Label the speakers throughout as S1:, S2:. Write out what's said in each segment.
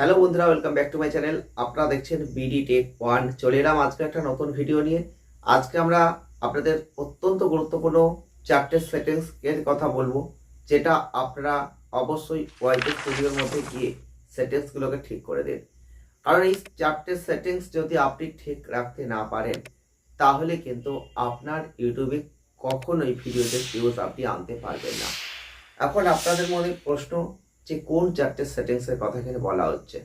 S1: Hello বন্ধুরা, welcome back to my channel. আপনারা দেখছেন বিডি টেক ওয়ান। চলে এলাম আজকে একটা নতুন ভিডিও নিয়ে। আজকে আমরা আপনাদের অত্যন্ত গুরুত্বপূর্ণ চারটে সেটিংস এর কথা বলবো, যেটা আপনারা অবশ্যই ওয়াইটি স্টুডিওর মধ্যে গিয়ে সেটিংসগুলোকে ঠিক করে দিন। কারণ এই চারটে সেটিংস যদি আপনি ঠিক রাখতে না পারেন, তাহলে কিন্তু আপনার ইউটিউবে কখনোই ভিডিওতে ভিউজ আপনি আনতে পারবেন না। এখন আপনাদের মনে প্রশ্ন যে কোন চারটে সেটিংসের কথা এখানে বলা হচ্ছে।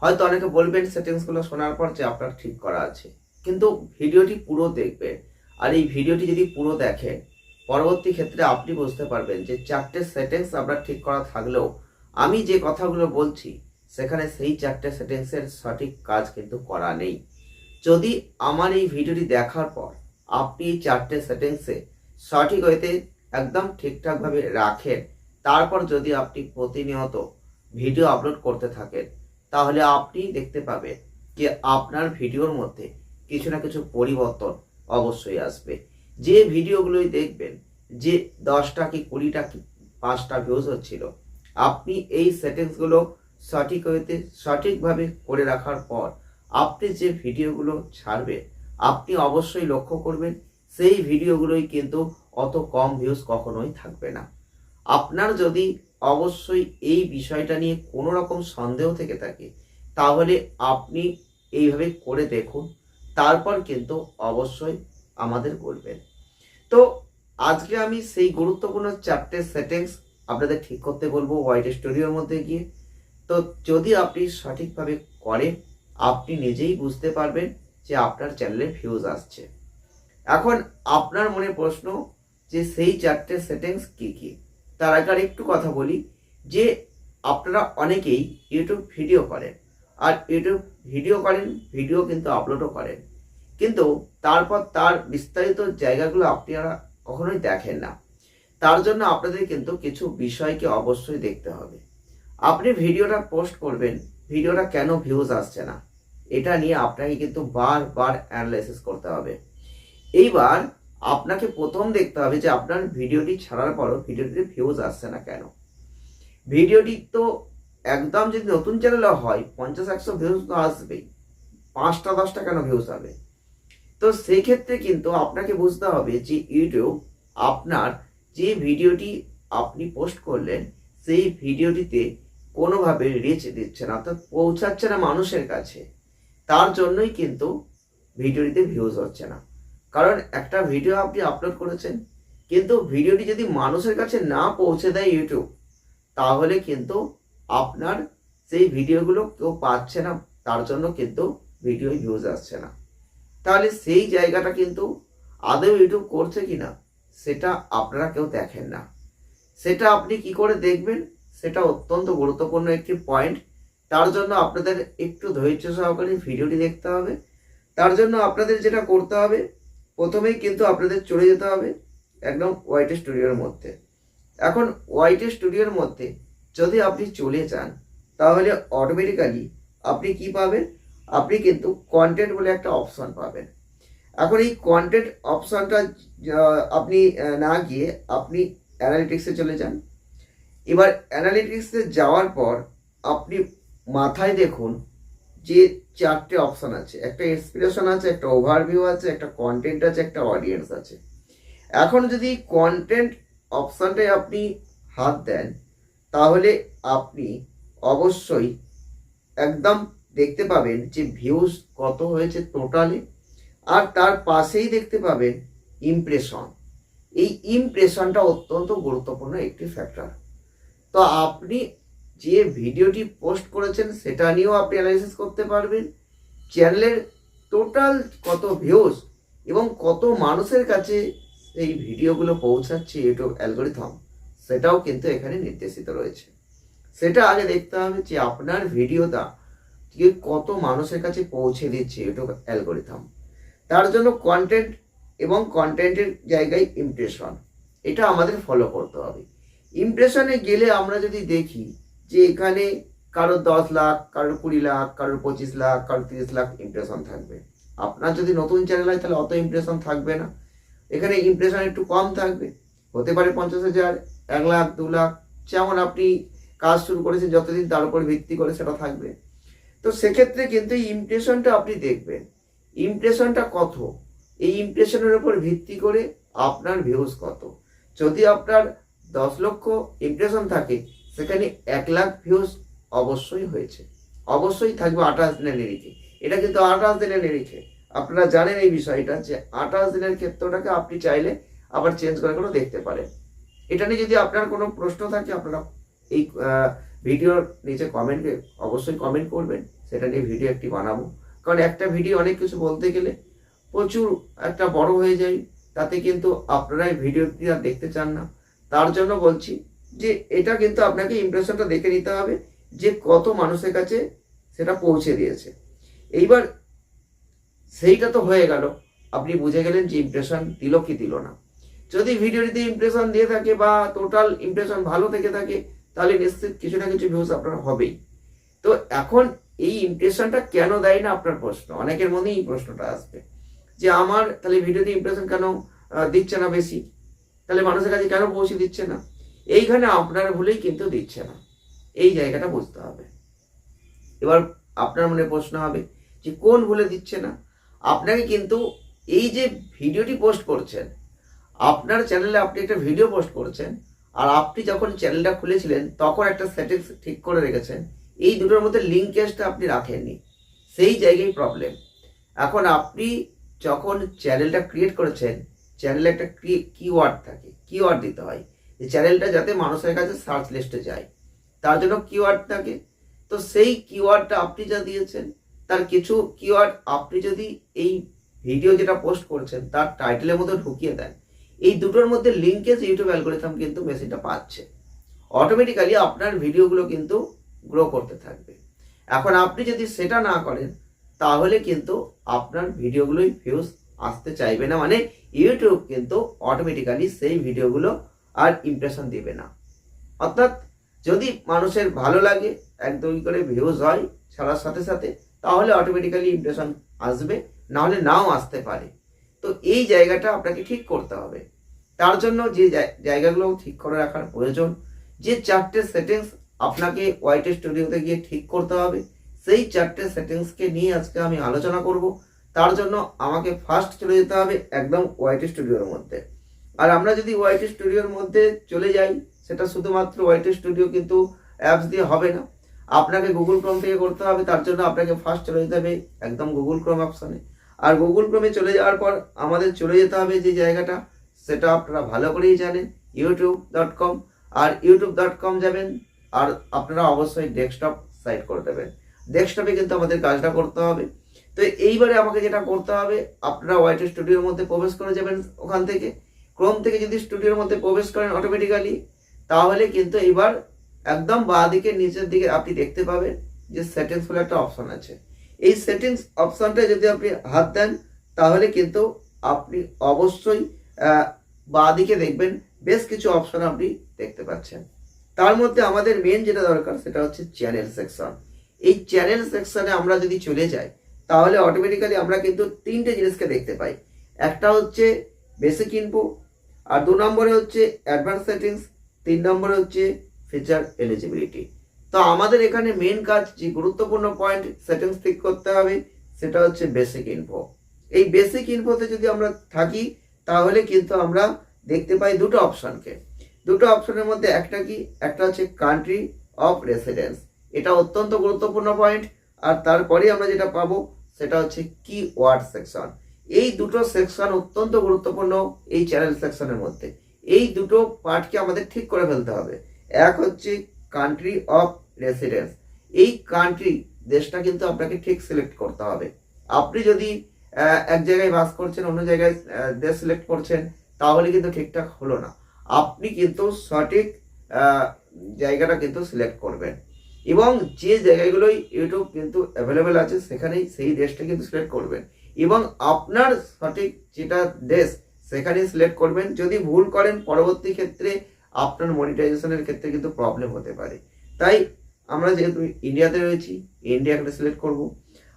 S1: হয়তো অনেকে বলবেন সেটিংসগুলো শোনার পর যে আপনার ঠিক করা আছে, কিন্তু ভিডিওটি পুরো দেখবেন। আর এই ভিডিওটি যদি পুরো দেখেন, পরবর্তী ক্ষেত্রে আপনি বুঝতে পারবেন যে চারটে সেটিংস আপনার ঠিক করা থাকলেও আমি যে কথাগুলো বলছি সেখানে সেই চারটে সেটিংসের সঠিক কাজ কিন্তু করা নেই। যদি আমার এই ভিডিওটি দেখার পর আপনি এই চারটে সেটিংসে সঠিক ওয়েতে একদম ঠিকঠাকভাবে রাখেন, তারপর যদি আপনি প্রতিনিয়ত ভিডিও আপলোড করতে থাকেন, তাহলে আপনি দেখতে পাবেন যে আপনার ভিডিওর মধ্যে কিছু না কিছু পরিবর্তন অবশ্যই আসবে। যে ভিডিওগুলোই দেখবেন যে 10টা কি 20টা কি 5টা ভিউজ হচ্ছিল, আপনি এই সেটিংসগুলো সঠিক ওয়েতে সঠিকভাবে করে রাখার পর আপনি যে ভিডিওগুলো ছাড়বেন, আপনি অবশ্যই লক্ষ্য করবেন সেই ভিডিওগুলোই কিন্তু অত কম ভিউজ কখনোই থাকবে না। আপনার যদি অবশ্যই এই বিষয়টা নিয়ে কোনো রকম সন্দেহ থেকে থাকে, তাহলে আপনি এইভাবে করে দেখুন, তারপর কিন্তু অবশ্যই আমাদের বলবেন। তো আজকে আমি সেই গুরুত্বপূর্ণ চারটে সেটিংস আপনাদের ঠিক করতে বলবো ওয়াইটি স্টুডিওর মধ্যে গিয়ে। তো যদি আপনি সঠিকভাবে করেন, আপনি নিজেই বুঝতে পারবেন যে আপনার চ্যানেলে ভিউজ আসছে। এখন আপনার মনে প্রশ্ন যে সেই চারটে সেটিংস কি কি। তার আগে আর একটু কথা বলি যে আপনারা অনেকেই ইউটিউব ভিডিও করেন, আর ইউটিউব ভিডিও করেন, ভিডিও কিন্তু আপলোডও করেন, কিন্তু তারপর তার বিস্তারিত জায়গাগুলো আপনারা কখনোই দেখেন না। তার জন্য আপনাদের কিন্তু কিছু বিষয়কে অবশ্যই দেখতে হবে। আপনি ভিডিওটা পোস্ট করবেন, ভিডিওটা কেন ভিউজ আসছে না, এটা নিয়ে আপনাকে কিন্তু বারবার অ্যানালাইসিস করতে হবে। এইবার আপনাকে প্রথম দেখতে হবে যে আপনার ভিডিওটি ছাড়ার পরও ভিডিওটিতে ভিউজ আসছে না কেন। ভিডিওটি তো একদম যদি নতুন চ্যানেলে হয় 50-100 ভিউজ তো আসবেই, 5টা-10টা কেন ভিউজ হবে। তো সেই ক্ষেত্রে কিন্তু আপনাকে বুঝতে হবে যে ইউটিউব আপনার যে ভিডিওটি আপনি পোস্ট করলেন সেই ভিডিওটিতে কোনোভাবে রিচ দিচ্ছে না, অর্থাৎ পৌঁছাচ্ছে না মানুষের কাছে। তার জন্যই কিন্তু ভিডিওটিতে ভিউজ হচ্ছে না। কারণ একটা ভিডিও আপনি আপলোড করেছেন, কিন্তু ভিডিওটি যদি মানুষের কাছে না পৌঁছে দেয় ইউটিউব, তাহলে কিন্তু আপনার সেই ভিডিওগুলো কেউ পাচ্ছে না, তার জন্য কিন্তু ভিডিও ভিউজ আসছে না। তাহলে সেই জায়গাটা কিন্তু আদৌ ইউটিউব করছে কিনা সেটা আপনারা কেউ দেখেন না। সেটা আপনি কি করে দেখবেন, সেটা অত্যন্ত গুরুত্বপূর্ণ একটি পয়েন্ট। তার জন্য আপনাদের একটু ধৈর্য সহকারে ভিডিওটি দেখতে হবে। তার জন্য আপনাদের যেটা করতে হবে, প্রথমেই কিন্তু আপনাদের চলে যেতে হবে একদম ওয়াইটি স্টুডিওর মধ্যে। এখন ওয়াইটি স্টুডিওর মধ্যে যদি আপনি চলে যান, তাহলে অটোমেটিক্যালি আপনি কি পাবেন, আপনি কিন্তু কন্টেন্ট বলে একটা অপশন পাবেন। এখন এই কন্টেন্ট অপশনটা আপনি না গিয়ে আপনি অ্যানালিটিক্সে চলে যান। এবার অ্যানালিটিক্সে যাওয়ার পর আপনি মাথায় দেখুন যে চারটে অপশন আছে, একটা ইন্সপিরেশন আছে, একটা ওভারভিউ আছে, একটা কন্টেন্ট আছে, একটা অডিয়েন্স আছে। এখন যদি কন্টেন্ট অপশনটায় আপনি হাত দেন, তাহলে আপনি অবশ্যই একদম দেখতে পাবেন যে ভিউজ কত হয়েছে টোটালি, আর তার পাশেই দেখতে পাবেন ইমপ্রেশন। এই ইমপ্রেশনটা অত্যন্ত গুরুত্বপূর্ণ একটি ফ্যাক্টর। তো আপনি যে ভিডিওটি পোস্ট করেছেন সেটা নিয়েও আপনি অ্যানালাইসিস করতে পারবেন, চ্যানেলের টোটাল কত ভিউজ এবং কত মানুষের কাছে এই ভিডিওগুলো পৌঁছাচ্ছে ইউটিউব অ্যালগরিথম, সেটাও কিন্তু এখানে নির্দেশিত রয়েছে। সেটা আগে দেখতে হবে যে আপনার ভিডিওটা কত মানুষের কাছে পৌঁছে দিচ্ছে ইউটিউব অ্যালগরিথম। তার জন্য কন্টেন্ট এবং কন্টেন্টের জায়গায় ইমপ্রেশন, এটা আমাদের ফলো করতে হবে। ইমপ্রেশনে গেলে আমরা যদি দেখি যে এখানে কারো 10 লাখ, কারোর 20 লাখ, কারোর 25 লাখ, কারোর 30 লাখ ইমপ্রেশন থাকবে। আপনার যদি নতুন চ্যানেল হয় তাহলে অত ইমপ্রেশন থাকবে না, এখানে ইমপ্রেশন একটু কম থাকবে, হতে পারে 50,000, 1 লাখ, 2 লাখ, যেমন আপনি কাজ শুরু করেছেন যতদিন তার উপর ভিত্তি করে সেটা থাকবে। তো সেক্ষেত্রে কিন্তু এই ইমপ্রেশনটা আপনি দেখবেন, ইমপ্রেশনটা কত, এই ইমপ্রেশনের উপর ভিত্তি করে আপনার ভিউজ কত। যদি আপনার 10 লক্ষ ইমপ্রেশন থাকে, সেখানে 1 লাখ ভিউজ অবশ্যই হয়েছে, অবশ্যই থাকবে 28 দিনের নিরিখে। এটা কিন্তু 28 দিনের নিরিখে, আপনারা জানেন এই বিষয়টা যে 28 দিনের ক্ষেত্রটাকে আপনি চাইলে আবার চেঞ্জ করে করে দেখতে পারেন। এটা নিয়ে যদি আপনার কোনো প্রশ্ন থাকে, আপনারা এই ভিডিওর নিচে কমেন্টে অবশ্যই কমেন্ট করবেন, সেটা নিয়ে ভিডিও একটি বানাবো। কারণ একটা ভিডিও অনেক কিছু বলতে গেলে প্রচুর একটা বড় হয়ে যায়, তাতে কিন্তু আপনারা এই ভিডিওটি আর দেখতে চান না। তার জন্য বলছি যে এটা কিন্তু আপনাকে ইমপ্রেশনটা দেখে নিতে হবে যে কত মানুষের কাছে সেটা পৌঁছে দিয়েছে। এইবার সেইটা তো হয়ে গেল, আপনি বুঝে গেলেন যে ইমপ্রেশন দিল কি দিল না। যদি ভিডিওটিতে ইমপ্রেশন দিয়ে থাকে বা টোটাল ইমপ্রেশন ভালো থেকে থাকে, তাহলে নিশ্চিত কিছু না কিছু ভিউজ আপনার হবেই। তো এখন এই ইমপ্রেশনটা কেন দেয় না আপনার প্রশ্ন, অনেকের মনেই এই প্রশ্নটা আসবে যে আমার তাহলে ভিডিওতে ইমপ্রেশন কেন দিচ্ছে না বেশি, তাহলে মানুষের কাছে কেন পৌঁছে দিচ্ছে না। এইখানে আপনার ভুলেই কিন্তু দিচ্ছে না, এই জায়গাটা বুঝতে হবে। এবার আপনার মনে প্রশ্ন হবে যে কোন ভুলে দিচ্ছে না। আপনাকে কিন্তু এই যে ভিডিওটি পোস্ট করছেন, আপনার চ্যানেলে আপনি একটা ভিডিও পোস্ট করছেন, আর আপনি যখন চ্যানেলটা খুলেছিলেন তখন একটা সেটিংস ঠিক করে রেখেছেন, এই দুটোর মধ্যে লিঙ্কেজটা আপনি রাখেননি, সেই জায়গায় প্রবলেম। এখন আপনি যখন চ্যানেলটা ক্রিয়েট করেছেন, চ্যানেলে একটা কিওয়ার্ড থাকে, কিওয়ার্ড দিতে হয় যে চ্যানেলটা যাতে মানুষের কাছে সার্চ লিস্টে যায়, তার জন্য কিওয়ার্ড থাকে। তো সেই কিওয়ার্ডটা আপনি যা দিয়েছেন, তার কিছু কিওয়ার্ড আপনি যদি এই ভিডিও যেটা পোস্ট করছেন তার টাইটেলের মধ্যে ঢুকিয়ে দেন, এই দুটোর মধ্যে লিঙ্কেজ ইউটিউব অ্যালগরিদম কিন্তু মেশিনটা পাচ্ছে, অটোমেটিক্যালি আপনার ভিডিওগুলো কিন্তু গ্রো করতে থাকবে। এখন আপনি যদি সেটা না করেন, তাহলে কিন্তু আপনার ভিডিওগুলোই ভিউজ আসতে চাইবে না, মানে ইউটিউব কিন্তু অটোমেটিক্যালি সেই ভিডিওগুলো আর ইমপ্রেশন দিবে না। অর্থাৎ যদি মানুষের ভালো লাগে, এক দুই করে ভিউজ হয় ছাড়ার সাথে সাথে, তাহলে অটোমেটিক্যালি ইমপ্রেশন আসবে, না হলে নাও আসতে পারে। তো এই জায়গাটা আপনাকে ঠিক করতে হবে। তার জন্য যে জায়গাগুলো ঠিক করে রাখার প্রয়োজন, যে 4টে সেটিংস আপনাকে ওয়াইটি স্টুডিওতে গিয়ে ঠিক করতে হবে, সেই 4টে সেটিংসকে নিয়ে আজকে আমি আলোচনা করব। তার জন্য আমাকে ফার্স্ট চলে যেতে হবে একদম ওয়াইটি স্টুডিওর মধ্যে। আর আমরা যদি ওয়াইটি স্টুডিওর মধ্যে চলে যাই, সেটা শুধুমাত্র ওয়াইটি স্টুডিও কিন্তু অ্যাপস দিয়ে হবে না, আপনাকে গুগল ক্রোম থেকে করতে হবে। তার জন্য আপনাকে ফার্স্ট চলে যেতে হবে একদম গুগল ক্রোম অপশানে। আর গুগল ক্রোমে চলে যাওয়ার পর আমাদের চলে যেতে হবে যে জায়গাটা, সেটা আপনারা ভালো করেই জানেন, youtube.com। আর youtube.com যাবেন, আর আপনারা অবশ্যই ডেস্কটপ সাইট করে দেবেন। ডেস্কটপে কিন্তু আমাদের কাজটা করতে হবে। তো এইবারে আমাকে যেটা করতে হবে, আপনারা ওয়াইটি স্টুডিওর মধ্যে প্রবেশ করে যাবেন। ওখান থেকে ক্রোম থেকে যদি স্টুডিওর মধ্যে প্রবেশ করেন অটোমেটিক্যালি, তাহলে কিন্তু এবার একদম বাঁ দিকে নিচের দিকে আপনি দেখতে পাবেন যে সেটিংস বলে একটা অপশন আছে। এই সেটিংস অপশনটা যদি আপনি হাত দেন, তাহলে কিন্তু আপনি অবশ্যই বাঁ দিকে দেখবেন বেশ কিছু অপশন আপনি দেখতে পাচ্ছেন। তার মধ্যে আমাদের মেন যেটা দরকার সেটা হচ্ছে চ্যানেল সেকশন। এই চ্যানেল সেকশনে আমরা যদি চলে যাই, তাহলে অটোমেটিক্যালি আমরা কিন্তু 3টে জিনিসকে দেখতে পাই। একটা হচ্ছে বেসিক ইনফো, আর 2 নম্বরে হচ্ছে অ্যাডভান্স সেটিংস, 3 নম্বরে হচ্ছে ফিচার এলিজিবিলিটি। তো আমাদের এখানে মেন কাজ, যে গুরুত্বপূর্ণ পয়েন্ট সেটিংস ঠিক করতে হবে, সেটা হচ্ছে বেসিক ইনফো। এই বেসিক ইনফোতে যদি আমরা থাকি, তাহলে কিন্তু আমরা দেখতে পাই দুটো অপশনকে। দুটো অপশনের মধ্যে একটা কি, একটা হচ্ছে কান্ট্রি অফ রেসিডেন্স, এটা অত্যন্ত গুরুত্বপূর্ণ পয়েন্ট। আর তারপরে আমরা যেটা পাবো সেটা হচ্ছে কিওয়ার্ড সেকশন। এই দুটো সেকশন অত্যন্ত গুরুত্বপূর্ণ এই চ্যানেল সেকশনের মধ্যে। এই দুটো পার্টকে আমাদের ঠিক করে ফেলতে হবে। এক হচ্ছে কান্ট্রি অফ রেসিডেন্স, এই কান্ট্রি দেশটা কিন্তু আপনাকে ঠিক সিলেক্ট করতে হবে। আপনি যদি এক জায়গায় বাস করছেন, অন্য জায়গায় দেশ সিলেক্ট করছেন, তাহলে কিন্তু ঠিকঠাক হলো না। আপনি কিন্তু সঠিক জায়গাটা কিন্তু সিলেক্ট করবেন, এবং যে জায়গাগুলোই ইউটিউব কিন্তু অ্যাভেলেবেল আছে সেখানেই সেই দেশটা কিন্তু সিলেক্ট করবেন, এবং আপনার সঠিক যেটা দেশ সেখানেই সিলেক্ট করবেন। যদি ভুল করেন, পরবর্তী ক্ষেত্রে আপনার মনিটাইজেশনের ক্ষেত্রে কিন্তু প্রবলেম হতে পারে। তাই আমরা যেহেতু ইন্ডিয়াতে রয়েছি, ইন্ডিয়াকে সিলেক্ট করব।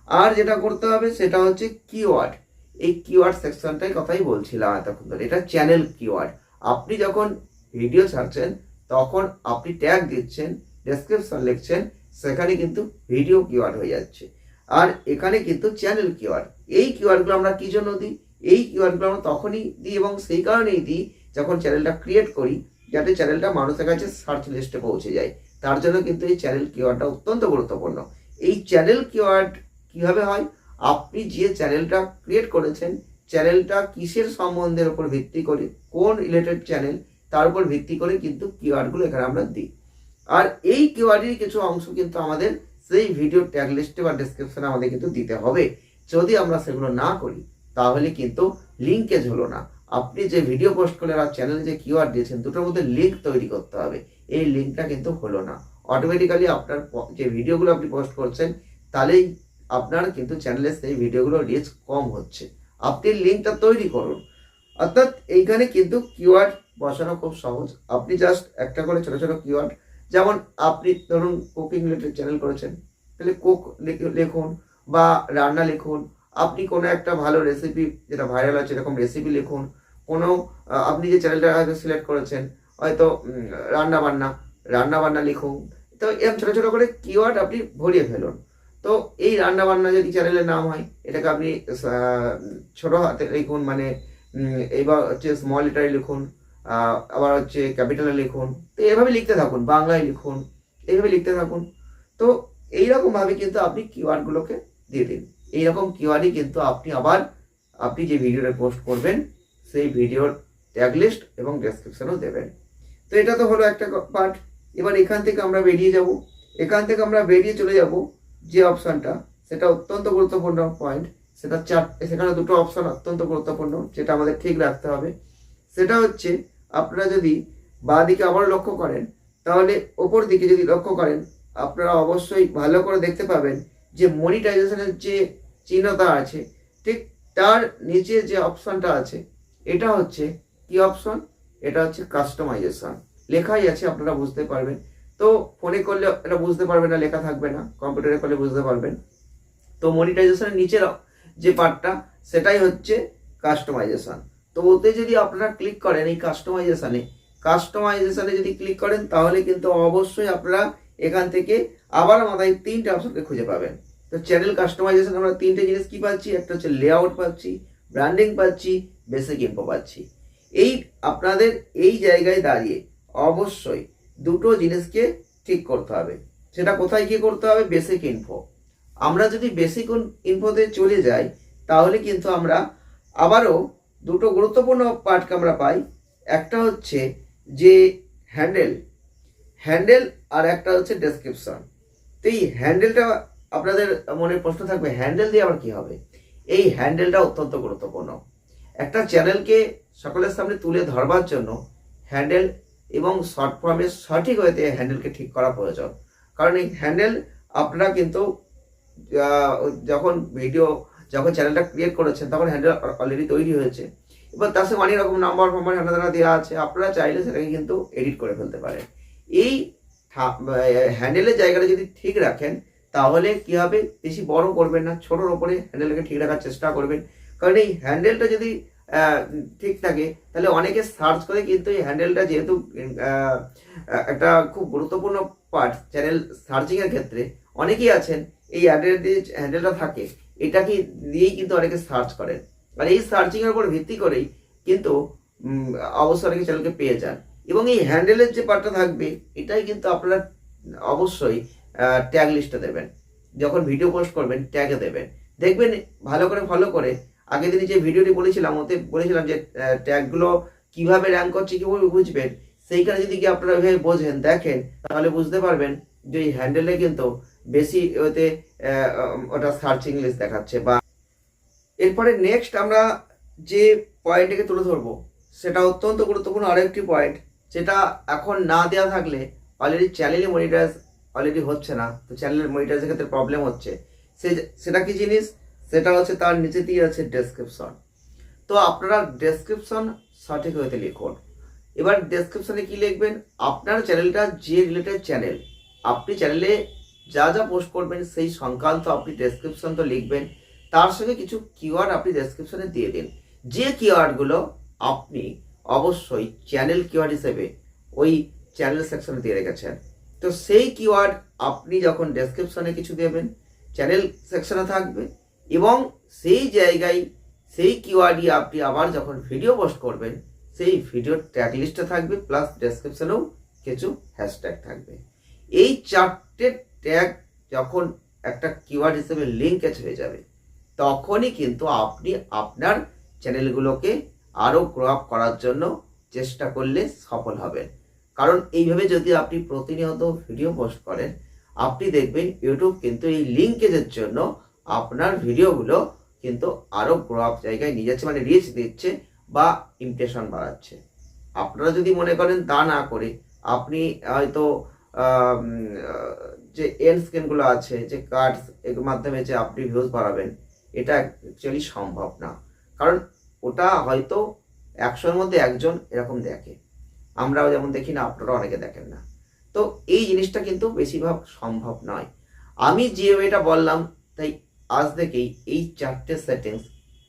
S1: আর যেটা করতে হবে সেটা হচ্ছে কিওয়ার্ড। এই কিওয়ার্ড সেকশনটাই কথাই বলছিলাম এতক্ষণ ধরে, এটা চ্যানেল কিওয়ার্ড। আপনি যখন ভিডিও ছাড়ছেন, তখন আপনি ট্যাগ দিচ্ছেন ডেসক্রিপশন লিখছেন সেখানে কিন্তু ভিডিও কিওয়ার্ড হয়ে যাচ্ছে। আর এখানে কিন্তু চ্যানেল কিওয়ার্ড। এই কিওয়ার্ডগুলো আমরা কী জন্য দিই? এই কিওয়ার্ডগুলো আমরা তখনই দিই এবং সেই কারণেই দিই যখন চ্যানেলটা ক্রিয়েট করি, যাতে চ্যানেলটা মানুষের কাছে সার্চ লিস্টে পৌঁছে যায়। তার জন্য কিন্তু এই চ্যানেল কিওয়ার্ডটা অত্যন্ত গুরুত্বপূর্ণ। এই চ্যানেল কিওয়ার্ড কীভাবে হয়? আপনি যে চ্যানেলটা ক্রিয়েট করেছেন, চ্যানেলটা কিসের সম্বন্ধের উপর ভিত্তি করে, কোন রিলেটেড চ্যানেল, তার উপর ভিত্তি করে কিন্তু কিওয়ার্ডগুলো এখানে আমরা দিই। আর এই কিওয়ার্ডের কিছু অংশ কিন্তু আমাদের সেই ভিডিও ট্যাগ লিস্টে বা ডেসক্রিপশনে আমাদের কিন্তু দিতে হবে। যদি আমরা সেগুলো না করি তাহলে কিন্তু লিঙ্কেজ হলো না। আপনি যে ভিডিও পোস্ট করলেন আর চ্যানেলে যে কিওয়ার্ড দিয়েছেন, দুটোর মধ্যে লিঙ্ক তৈরি করতে হবে। এই লিঙ্কটা কিন্তু হলো না। অটোমেটিক্যালি আপনার যে ভিডিওগুলো আপনি পোস্ট করছেন তাহলেই আপনার কিন্তু চ্যানেলে সেই ভিডিওগুলো রিচ কম হচ্ছে। আপনি লিঙ্কটা তৈরি করুন। অর্থাৎ এইখানে কিন্তু কিওয়ার্ড বসানো খুব সহজ। আপনি জাস্ট একটা করে ছোটো ছোটো কিওয়ার্ড, যেমন আপনি ধরুন কুকিং রিলেটেড চ্যানেল করেছেন, তাহলে কুক লিখুন বা রান্না লিখুন। আপনি কোনো একটা ভালো রেসিপি যেটা ভাইরাল আছে এরকম রেসিপি লিখুন। কোনো আপনি যে চ্যানেলটা হয়তো সিলেক্ট করেছেন হয়তো রান্না বান্না লিখুন। তো এরকম ছোটো ছোটো করে কিওয়ার্ড আপনি ভরিয়ে ফেলুন। তো এই রান্না বান্না যদি চ্যানেলের নাম হয়, এটাকে আপনি ছোটো হাতে লিখুন, মানে এবার হচ্ছে স্মল লেটারে লিখুন, আবার হচ্ছে ক্যাপিটালে লিখুন। তো এভাবে লিখতে থাকুন, বাংলায় লিখুন, এইভাবে লিখতে থাকুন। তো এইরকমভাবে কিন্তু আপনি কিওয়ার্ডগুলোকে দিয়ে দিন। এইরকম কিওয়ার্ডই কিন্তু আপনি যে ভিডিওটা পোস্ট করবেন সেই ভিডিওর ট্যাগ লিস্ট এবং ডেসক্রিপশনও দেবেন। তো এটা তো হলো একটা পার্ট। এবার এখান থেকে আমরা বেরিয়ে যাব। এখান থেকে আমরা বেরিয়ে চলে যাব যে অপশানটা, সেটা অত্যন্ত গুরুত্বপূর্ণ পয়েন্ট। সেখানে দুটো অপশান অত্যন্ত গুরুত্বপূর্ণ, যেটা আমাদের ঠিক রাখতে হবে। সেটা হচ্ছে, আপনারা যদি বাঁ দিকে আবার লক্ষ্য করেন, তাহলে ওপর দিকে যদি লক্ষ্য করেন আপনারা অবশ্যই ভালো করে দেখতে পাবেন যে মনিটাইজেশনের যে চিহ্নটা আছে, ঠিক তার নিচে যে অপশানটা আছে, এটা হচ্ছে কি অপশন? এটা হচ্ছে কাস্টমাইজেশন। লেখাই আছে, আপনারা বুঝতে পারবেন। তো ফোনে করলে এটা বুঝতে পারবেন না, লেখা থাকবে না, কম্পিউটারে করলে বুঝতে পারবেন। তো মনিটাইজেশনের নিচের যে পার্টটা সেটাই হচ্ছে কাস্টমাইজেশন। তো ওতে যদি আপনারা ক্লিক করেন, এই কাস্টমাইজেশনে যদি ক্লিক করেন তাহলে কিন্তু অবশ্যই আপনারা এখান থেকে আবার মাথায় তিনটে অপশনকে খুঁজে পাবেন। তো চ্যানেল কাস্টমাইজেশন আমরা তিনটে জিনিস কি পাচ্ছি? একটা হচ্ছে লেআউট পাচ্ছি, ব্র্যান্ডিং পাচ্ছি, বেসিক ইনফো পাচ্ছি। আপনাদের এই জায়গায় দাঁড়িয়ে অবশ্যই দুটো জিনিসকে ঠিক করতে হবে। সেটা কোথায় গিয়ে করতে হবে? Basic info. আমরা যদি বেসিক ইনফোতে চলে যাই তাহলে কিন্তু আমরা আবারও দুটো গুরুত্বপূর্ণ পার্টকে আমরা পাই। একটা হচ্ছে যে হ্যান্ডেল আর একটা হচ্ছে ডেসক্রিপশন। তো এই হ্যান্ডেলটা আপনাদের মনে প্রশ্ন থাকবে, হ্যান্ডেল দিয়ে আবার কি হবে? এই হ্যান্ডেলটা অত্যন্ত গুরুত্বপূর্ণ। একটা চ্যানেলকে সকলের সামনে তুলে ধরবার জন্য হ্যান্ডেল এবং শর্ট ফর্মে সঠিক ওয়েতে হ্যান্ডেলকে ঠিক করা প্রয়োজন। কারণ এই হ্যান্ডেল আপনারা কিন্তু যখন চ্যানেলটা ক্রিয়েট করেছেন তখন হ্যান্ডেল অলরেডি তৈরি হয়েছে। এবার তার সঙ্গে অনেক রকম নাম্বার হ্যান্ডেল দেওয়া আছে, আপনারা চাইলে সেটাকে কিন্তু এডিট করে ফেলতে পারেন। এই হ্যান্ডেলের জায়গাটা যদি ঠিক রাখেন তাহলে কি হবে? বেশি বড় করবেন না, ছোটোর ওপরে হ্যান্ডেলকে ঠিক রাখার চেষ্টা করবেন। কারণ এই হ্যান্ডেলটা যদি ঠিক থাকে তাহলে অনেকে সার্চ করে, কিন্তু এই হ্যান্ডেলটা যেহেতু একটা খুব গুরুত্বপূর্ণ পার্ট চ্যানেল সার্চিংয়ের ক্ষেত্রে, অনেকেই আছেন এই হ্যান্ডেলটা থাকে, এটাকে দিয়েই কিন্তু অনেকে সার্চ করেন। আর এই সার্চিংয়ের উপর ভিত্তি করেই কিন্তু অবশ্যই অনেকে চ্যানেলকে পেয়ে যান। এবং এই হ্যান্ডেলের যে পার্টটা থাকবে এটাই কিন্তু আপনারা অবশ্যই ট্যাগ লিস্টে দেবেন। যখন ভিডিও পোস্ট করবেন ট্যাগে দেবেন। দেখবেন ভালো করে ফলো করে, আগের দিনে যে ভিডিওটি বলেছিলাম ওতে বলেছিলাম যে ট্যাগগুলো কীভাবে র্যাঙ্ক করছে, কীভাবে বুঝবেন, সেইখানে যদি কি আপনারা এভাবে বোঝেন, দেখেন, তাহলে বুঝতে পারবেন যে এই হ্যান্ডেলে কিন্তু বেশি ওতে ওটা সার্চিং লিস্ট দেখাচ্ছে। বা এরপরে নেক্সট আমরা যে পয়েন্টটাকে তুলে ধরবো সেটা অত্যন্ত গুরুত্বপূর্ণ আরেকটি পয়েন্ট, যেটা এখন না দেওয়া থাকলে অলরেডি চ্যানেলে মনিটাইজ অলরেডি হচ্ছে না। তো চ্যানেলের মনিটাইজের ক্ষেত্রে প্রবলেম হচ্ছে। সেটা কি জিনিস? সেটা হচ্ছে তার নিচেতেই আছে ডেসক্রিপশন। তো আপনারা ডেসক্রিপশন সঠিক হতে লিখুন। এবার ডেসক্রিপশনে কি লিখবেন? আপনার চ্যানেলটা যে রিলেটেড চ্যানেল, আপনি চ্যানেলে যা যা পোস্ট করবেন সেই সংক্রান্ত আপনি ডেসক্রিপশন তো লিখবেন। তার সঙ্গে কিছু কিওয়ার্ড আপনি ডেসক্রিপশনে দিয়ে দিন, যে কিওয়ার্ডগুলো আপনি অবশ্যই চ্যানেল কিওয়ার্ড হিসেবে ওই চ্যানেল সেকশনে দিয়ে রেখেছেন। তো সেই কিওয়ার্ড আপনি যখন ডেসক্রিপশনে কিছু দেবেন, চ্যানেল সেকশনে থাকবে, এবং সেই জায়গায় সেই কিওয়ার্ডই আপনি আবার যখন ভিডিও পোস্ট করবেন সেই ভিডিওর ট্যাগ লিস্টে থাকবে, প্লাস ডেসক্রিপশনেও কিছু হ্যাশট্যাগ থাকবে। এই 4টে ট্যাগ যখন একটা কিওয়ার্ড হিসেবে লিঙ্কেজ হয়ে যাবে, তখনই কিন্তু আপনি আপনার চ্যানেলগুলোকে আরও গ্রো আপ করার জন্য চেষ্টা করলে সফল হবেন। কারণ এইভাবে যদি আপনি প্রতিনিয়ত ভিডিও পোস্ট করেন, আপনি দেখবেন ইউটিউব কিন্তু এই লিঙ্কেজের জন্য আপনার ভিডিওগুলো কিন্তু আরও গ্রো আপ জায়গায় নিয়ে যাচ্ছে, মানে রিচ দিচ্ছে বা ইমপ্রেশন বাড়াচ্ছে। আপনারা যদি মনে করেন তা না করে আপনি হয়তো যে এন্ড স্ক্রিনগুলো আছে, যে কার্ডস, এর মাধ্যমে যে আপনি ভিউজ বাড়াবেন, এটা অ্যাকচুয়ালি সম্ভব না। কারণ ওটা হয়তো 100-এর মধ্যে একজন এরকম দেখে, আমরাও যেমন দেখি না, আপনারা অনেকে দেখেন না। তো এই জিনিসটা কিন্তু বেশিরভাগ সম্ভব নয়। আমি যে ওয়েটা বললাম, তাই আজ থেকেই এই 4টে সেটিংস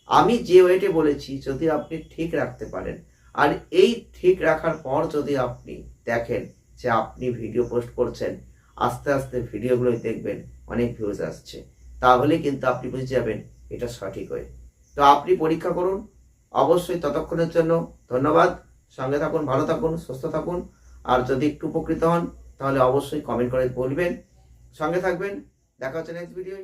S1: আমি যে ওয়েটে বলেছি যদি আপনি ঠিক রাখতে পারেন, আর এই ঠিক রাখার পর যদি আপনি দেখেন যে আপনি ভিডিও পোস্ট করছেন, আস্তে আস্তে ভিডিওগুলোই দেখবেন অনেক ভিউজ আসছে, তাহলে কিন্তু আপনি বুঝে যাবেন এটা সঠিক ওয়ে। তো আপনি পরীক্ষা করুন অবশ্যই। ততক্ষণের জন্য ধন্যবাদ। সঙ্গে থাকুন, ভালো থাকুন, সুস্থ থাকুন। আর যদি একটু উপকৃত হন তাহলে অবশ্যই কমেন্ট করে বলবেন। সঙ্গে থাকবেন। দেখা হচ্ছে নেক্সট ভিডিওয়।